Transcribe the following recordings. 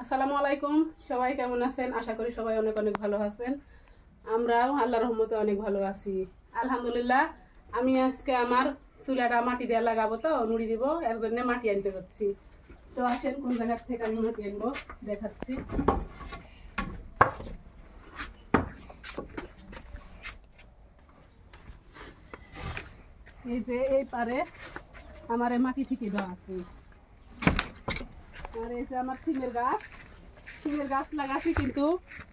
আসসালামু আলাইকুম, সবাই কেমন আছেন? আশা করি সবাই অনেক অনেক ভালো আছেন। আমরাও আল্লাহর রহমতে অনেক ভালো আছি আলহামদুলিল্লাহ। আমি আজকে আমার চুলাটা মাটি দিয়ে লাগাবো, তো নুড়ি দিব, এর জন্য মাটি আনতে যাচ্ছি। তো আসেন কোন জায়গা থেকে আমি মাটি আনবো দেখাচ্ছি। এই যে এই পারে আমার মাটি ঠিকই দেওয়া আছে, আর এই যে আমার সিমের গাছ লাগাচ্ছি, কিন্তু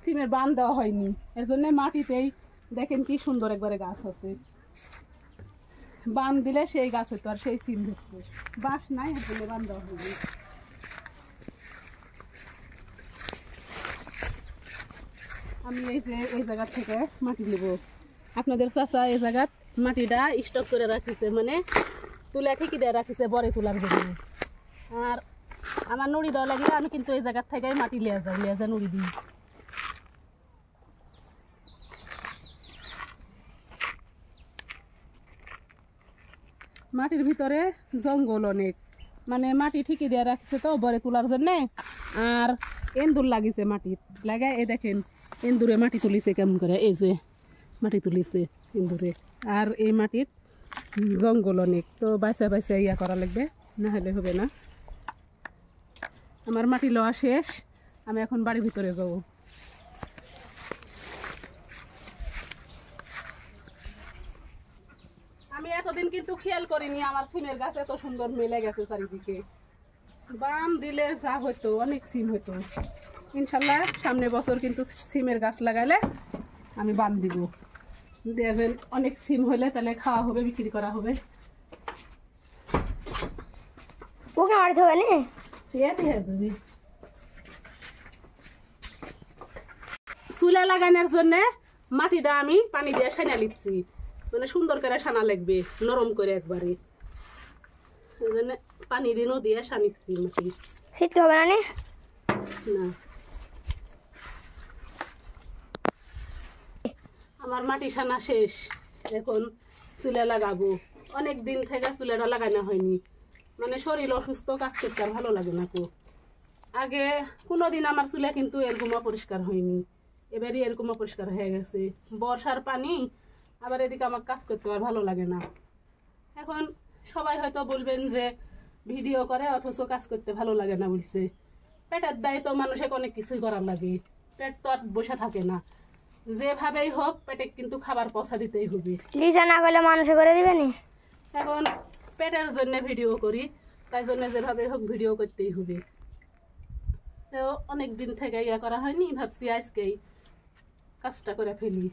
সিমের বান দেওয়া হয়নি, এর জন্য মাটিতেই দেখেন কি সুন্দর একবারে গাছ আছে। বান দিলে সেই গাছ হতো আর সেই সিম ধরতো, বাঁশ নাই, এর জন্য বান দেওয়া হয়নি। আমি এই যে এই জায়গা থেকে মাটি নেব। আপনাদের চাচা এই জায়গা মাটিটা স্টক করে রাখিছে, মানে তুলা ঠিকই দিয়ে রাখিছে বড়ে তোলার জন্য। আর আমার নুড়ি দেওয়া লাগলে আমি কিন্তু এই জায়গার থেকে মাটি লিয়ে যাই নুড়ি দিই। মাটির ভিতরে জঙ্গল অনেক, মানে মাটি ঠিকই দিয়ে রাখছে তো বড়ে তোলার জন্যে। আর এন্দুর লাগিছে মাটি লাগায়, এ দেখেন এন্দুরে মাটি তুলিছে কেমন করে, এই যে মাটি তুলিছে এন্দুরে। আর এই মাটির জঙ্গল অনেক, তো বাইসা বাইসা ইয়া করা লাগবে, না হলে হবে না। আমার মাটি লওয়া শেষ, আমি এখন বাড়ির ভিতরে যাব। আমি এতদিন কিন্তু খেয়াল করিনি আমার সিমের গাছ এত সুন্দর মেলে গেছে চারিদিকে। বাম দিলে যা হইতো, অনেক সিম হইতো। ইনশাল্লাহ সামনে বছর কিন্তু সিমের গাছ লাগাইলে আমি বান দিব, দেখবেন অনেক সিম হইলে তাহলে খাওয়া হবে, বিক্রি করা হবে। ওকে মারতে হবে না, চুলা লাগানোর জন্য মাটিটা আমি পানি দিয়ে সানা লিখছি, মানে সুন্দর করে সানা লাগবে, নরম করে একবারে। পানি দিনও দিয়ে সানিচ্ছি মাটি, ছিটকে হবে না। না আমার মাটি সানা শেষ, এখন চুলা লাগাবো। অনেক দিন থেকে চুলাটা লাগানো হয়নি, মানে শরীর অসুস্থ, কাজ করতে আর ভালো লাগে না। তো আগে কোনোদিন আমার চুলা কিন্তু এরকম অপরিষ্কার হয়নি, এবারই এরকম অপরিষ্কার হয়ে গেছে। বর্ষার পানি, আবার এদিকে আমার কাজ করতে আর ভালো লাগে না। এখন সবাই হয়তো বলবেন যে ভিডিও করে অথচ কাজ করতে ভালো লাগে না বলছে। পেটের দায় তো মানুষের অনেক কিছুই করার লাগে, পেট তো আর বসে থাকে না। যেভাবেই হোক পেটে কিন্তু খাবার পৌঁছা দিতেই হবে, লিজা না করলে মানুষে করে দিবে নি। এখন পেটের জন্য ভিডিও করি, তাই জন্য যেভাবে হোক ভিডিও করতেই হবে। তো অনেক দিন থেকে ইয়া করা হয়নি, ভাবছি আজকেই কাজটা করে ফেলি।